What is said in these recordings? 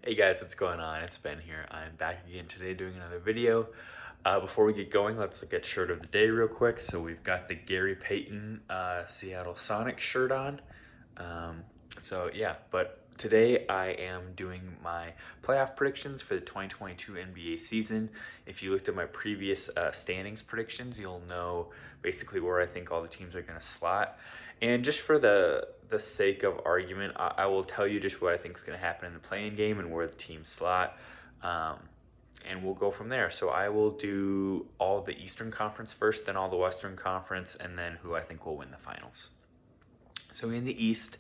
Hey guys, what's going on? It's Ben here. I'm back again today doing another video. Before we get going, let's look at shirt of the day real quick. So we've got the Gary Payton Seattle Sonics shirt on. Um, but today I am doing my playoff predictions for the 2022 NBA season. If you looked at my previous standings predictions, you'll know basically where I think all the teams are going to slot. And just for the sake of argument, I will tell you just what I think is going to happen in the playing game and where the teams slot. Um, and we'll go from there. So I will do all the Eastern Conference first, then all the Western Conference, and then who I think will win the finals. So in the East,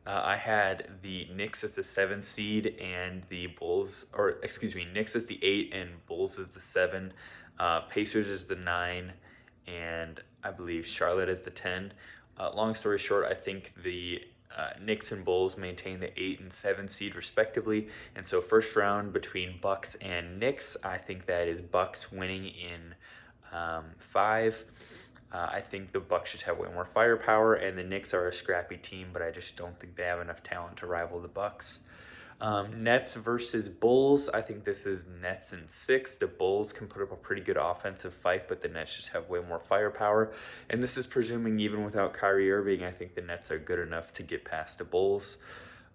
I had the Knicks as the 7 seed and the Bulls, or excuse me, Knicks as the 8 and Bulls as the 7. Pacers as the 9, and I believe Charlotte as the 10. Long story short, I think the Knicks and Bulls maintain the 8 and 7 seed respectively, and so first round between Bucks and Knicks, I think that is Bucks winning in 5. I think the Bucks just have way more firepower, and the Knicks are a scrappy team, but I just don't think they have enough talent to rival the Bucks. Nets versus Bulls. I think this is Nets in 6. The Bulls can put up a pretty good offensive fight, but the Nets just have way more firepower. And this is presuming even without Kyrie Irving, I think the Nets are good enough to get past the Bulls.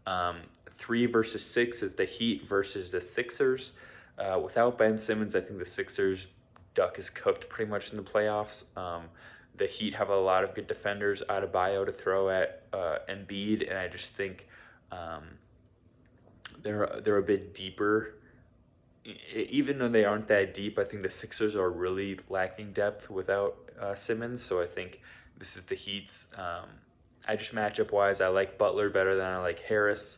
3 versus 6 is the Heat versus the Sixers. Without Ben Simmons, I think the Sixers duck is cooked pretty much in the playoffs. The Heat have a lot of good defenders, Adebayo to throw at Embiid, and I just think they're a bit deeper. Even though they aren't that deep, I think the Sixers are really lacking depth without Simmons. So I think this is the Heat's. I just matchup wise, I like Butler better than I like Harris.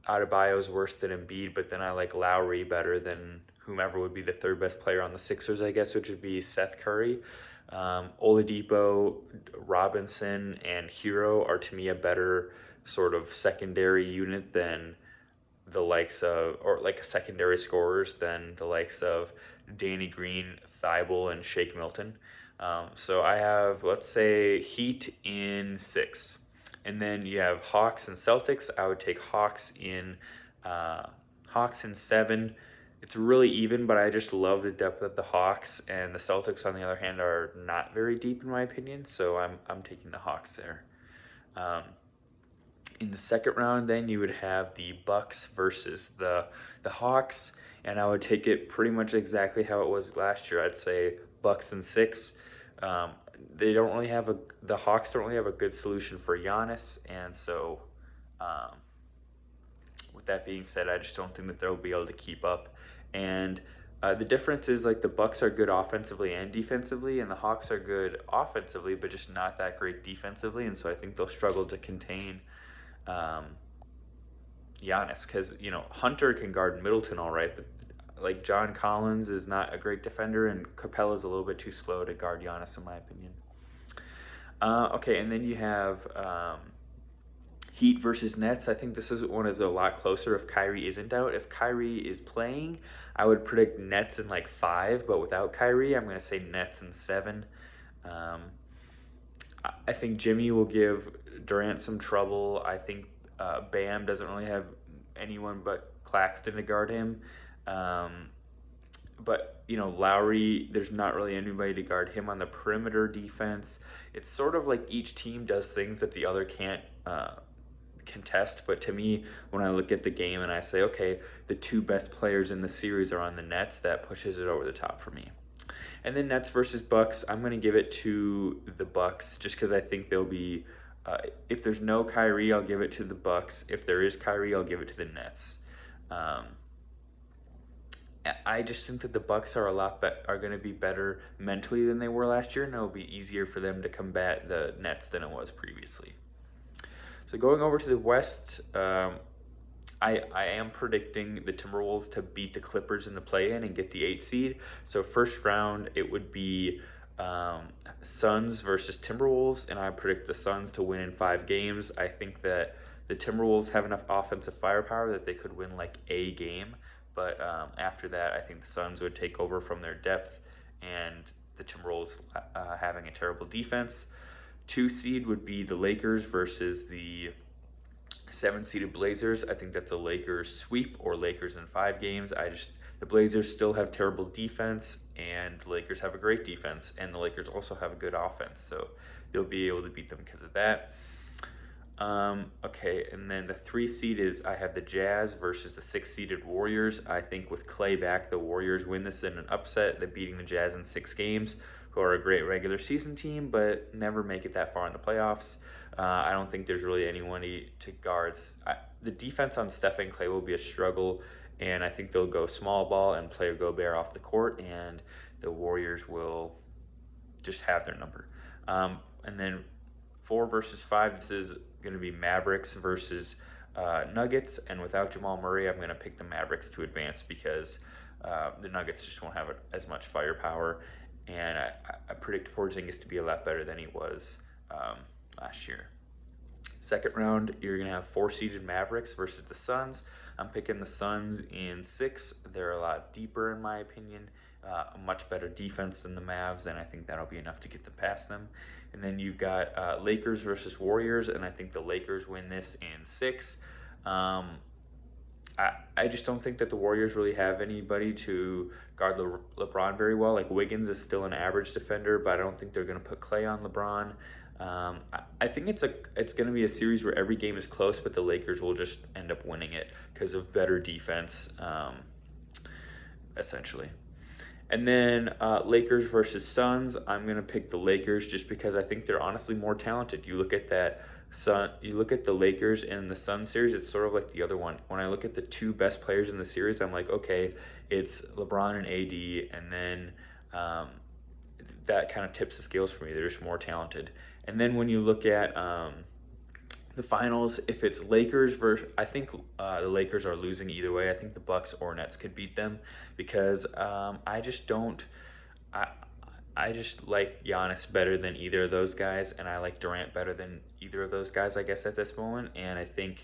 Adebayo is worse than Embiid, but then I like Lowry better than whomever would be the third best player on the Sixers, I guess, which would be Seth Curry. Oladipo, Robinson, and Hero are to me a better sort of secondary unit than the likes of, or like secondary scorers than the likes of Danny Green, Thibault, and Shake Milton. So I have, let's say, Heat in 6. And then you have Hawks and Celtics. I would take Hawks in 7. It's really even, but I just love the depth of the Hawks, and the Celtics, on the other hand, are not very deep in my opinion. So I'm taking the Hawks there. In the second round, then you would have the Bucks versus the Hawks, and I would take it pretty much exactly how it was last year. I'd say Bucks in 6. They don't really have the Hawks don't really have a good solution for Giannis, and so with that being said, I just don't think that they'll be able to keep up. And the difference is like the Bucks are good offensively and defensively, and the Hawks are good offensively, but just not that great defensively. And so I think they'll struggle to contain Giannis, because Hunter can guard Middleton all right, but like John Collins is not a great defender, and Capella's a little bit too slow to guard Giannis in my opinion. Okay, and then you have Heat versus Nets. I think this one is a lot closer if Kyrie isn't out. If Kyrie is playing, I would predict Nets in like 5, but without Kyrie, I'm going to say Nets in 7. I think Jimmy will give Durant some trouble. I think Bam doesn't really have anyone but Claxton to guard him. But Lowry, there's not really anybody to guard him on the perimeter defense. It's sort of like each team does things that the other can't contest. But to me, when I look at the game and I say, okay, the 2 best players in the series are on the Nets, that pushes it over the top for me. And then Nets versus Bucks, I'm going to give it to the Bucks just because I think they'll be. If there's no Kyrie, I'll give it to the Bucks. If there is Kyrie, I'll give it to the Nets. I just think that the Bucks are are going to be better mentally than they were last year, and it'll be easier for them to combat the Nets than it was previously. So going over to the West, I am predicting the Timberwolves to beat the Clippers in the play-in and get the 8 seed. So first round, it would be Suns versus Timberwolves, and I predict the Suns to win in 5 games. I think that the Timberwolves have enough offensive firepower that they could win like a game, but after that, I think the Suns would take over from their depth, and the Timberwolves having a terrible defense. 2 seed would be the Lakers versus the 7 seeded Blazers. I think that's a Lakers sweep or Lakers in 5 games. The Blazers still have terrible defense, and the Lakers have a great defense, and the Lakers also have a good offense, so they'll be able to beat them because of that. Okay, and then the 3 seed is I have the Jazz versus the 6 seeded Warriors. I think with Clay back, the Warriors win this in an upset. They're beating the Jazz in 6 games, who are a great regular season team, but never make it that far in the playoffs. I don't think there's really anyone to guard. The defense on Steph and Clay will be a struggle, and I think they'll go small ball and play Gobert off the court, and the Warriors will just have their number. And then 4 versus 5, this is going to be Mavericks versus Nuggets, and without Jamal Murray, I'm going to pick the Mavericks to advance because the Nuggets just won't have as much firepower, and I predict Porzingis to be a lot better than he was last year. Second round, you're going to have 4 seeded Mavericks versus the Suns. I'm picking the Suns in 6. They're a lot deeper in my opinion, a much better defense than the Mavs, and I think that'll be enough to get them past them. And then you've got Lakers versus Warriors, and I think the Lakers win this in 6. I just don't think that the Warriors really have anybody to guard LeBron very well. Like, Wiggins is still an average defender, but I don't think they're going to put Clay on LeBron. I think it's going to be a series where every game is close, but the Lakers will just end up winning it because of better defense, essentially. And then Lakers versus Suns, I'm going to pick the Lakers just because I think they're honestly more talented. You look at the Lakers in the Suns series, it's sort of like the other one. When I look at the 2 best players in the series, I'm like, okay, it's LeBron and AD, and then that kind of tips the scales for me. They're just more talented. And then when you look at the finals, if it's Lakers versus, I think the Lakers are losing either way. I think the Bucks or Nets could beat them because I just like Giannis better than either of those guys, and I like Durant better than either of those guys, I guess, at this moment. And I think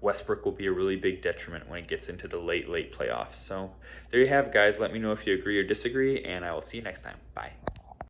Westbrook will be a really big detriment when it gets into the late playoffs. So there you have it, guys. Let me know if you agree or disagree, and I will see you next time. Bye.